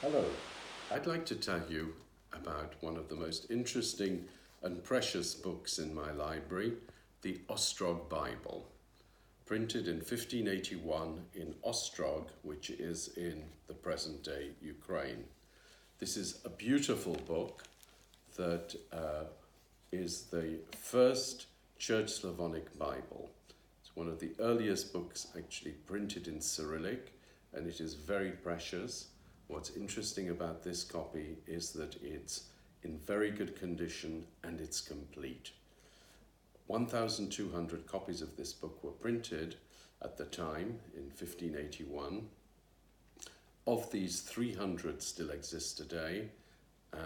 Hello, I'd like to tell you about one of the most interesting and precious books in my library, the Ostrog Bible, printed in 1581 in Ostrog, which is in the present-day Ukraine. This is a beautiful book that is the first Church Slavonic Bible. It's one of the earliest books actually printed in Cyrillic, and it is very precious. What's interesting about this copy is that it's in very good condition and it's complete. 1,200 copies of this book were printed at the time in 1581. Of these, 300 still exist today,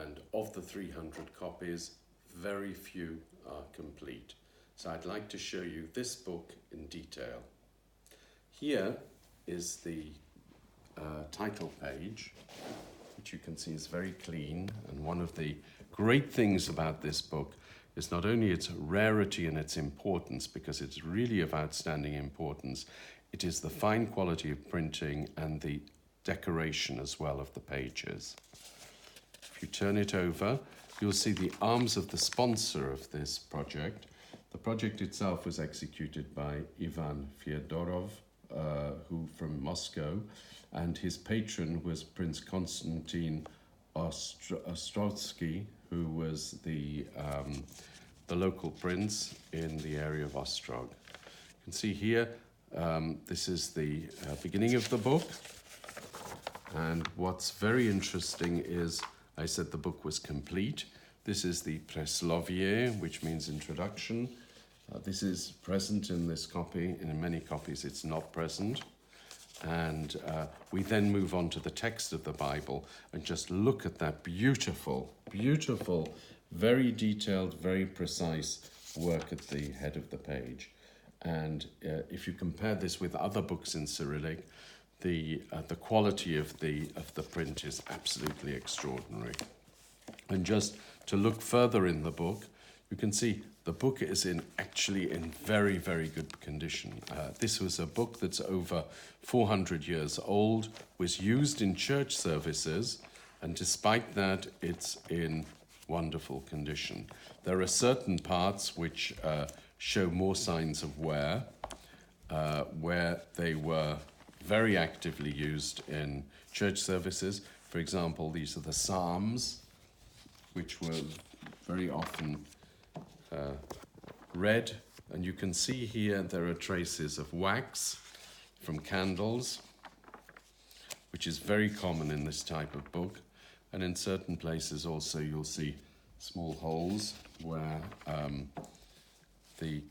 and of the 300 copies, very few are complete. So I'd like to show you this book in detail. Here is the title page, which you can see is very clean, and one of the great things about this book is not only its rarity and its importance, because it's really of outstanding importance, it is the fine quality of printing and the decoration as well of the pages. If you turn it over, you'll see the arms of the sponsor of this project. The project itself was executed by Ivan Fyodorov, who from Moscow, and his patron was Prince Konstantin Ostrog, who was the local prince in the area of Ostrog. You can see here, this is the beginning of the book, and what's very interesting is, I said the book was complete. This is the Preslovie, which means introduction. This is present in this copy. In many copies it's not present. And we then move on to the text of the Bible and just look at that beautiful, beautiful, very detailed, very precise work at the head of the page. And if you compare this with other books in Cyrillic, the quality of the print is absolutely extraordinary. And just to look further in the book, you can see the book is actually in very, very good condition. This was a book that's over 400 years old, was used in church services, and despite that, it's in wonderful condition. There are certain parts which show more signs of wear, where they were very actively used in church services. For example, these are the Psalms, which were very often read, and you can see here there are traces of wax from candles, which is very common in this type of book, and in certain places also you'll see small holes where the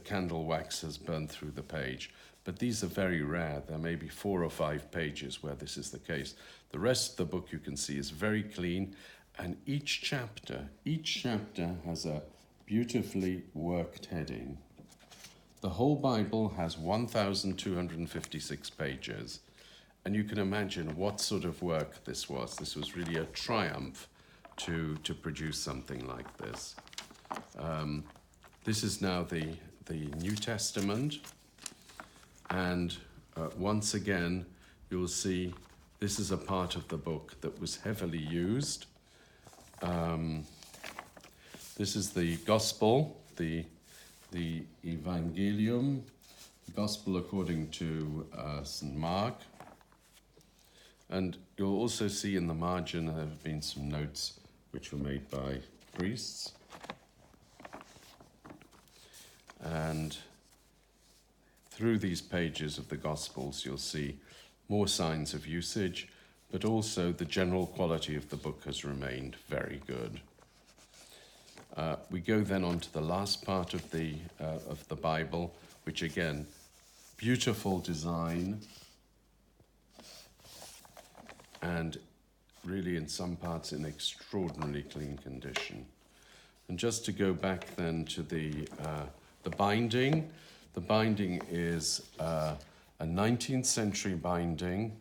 candle wax has burned through the page. But these are very rare. There may be 4 or 5 pages where this is the case. The rest of the book, you can see, is very clean, and each chapter has a beautifully worked heading. The whole Bible has 1,256 pages, and you can imagine what sort of work this was. This was really a triumph to produce something like this. This is now the New Testament, and once again you'll see this is a part of the book that was heavily used. This is the Gospel, the Evangelium, the Gospel according to St. Mark. And you'll also see in the margin there have been some notes which were made by priests. And through these pages of the Gospels, you'll see more signs of usage, but also the general quality of the book has remained very good. We go then on to the last part of the Bible, which again, beautiful design, and really in some parts in extraordinarily clean condition. And just to go back then to the binding, the binding is a 19th century binding,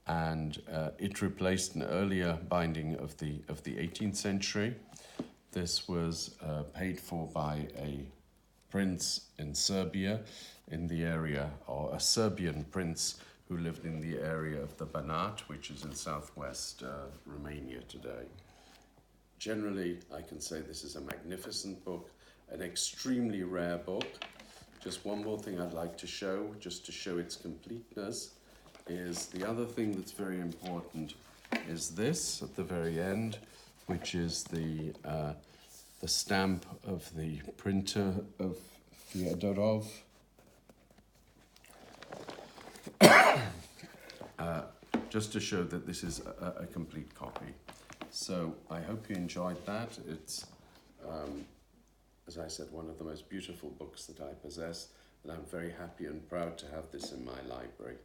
and it replaced an earlier binding of the 18th century. This was paid for by a prince in Serbia in the area, or a Serbian prince who lived in the area of the Banat, which is in southwest Romania today. Generally, I can say this is a magnificent book, an extremely rare book. Just one more thing I'd like to show, just to show its completeness, is the other thing that's very important is this at the very end, which is the stamp of the printer of Fyodorov. Just to show that this is a complete copy. So I hope you enjoyed that. It's, as I said, one of the most beautiful books that I possess, and I'm very happy and proud to have this in my library.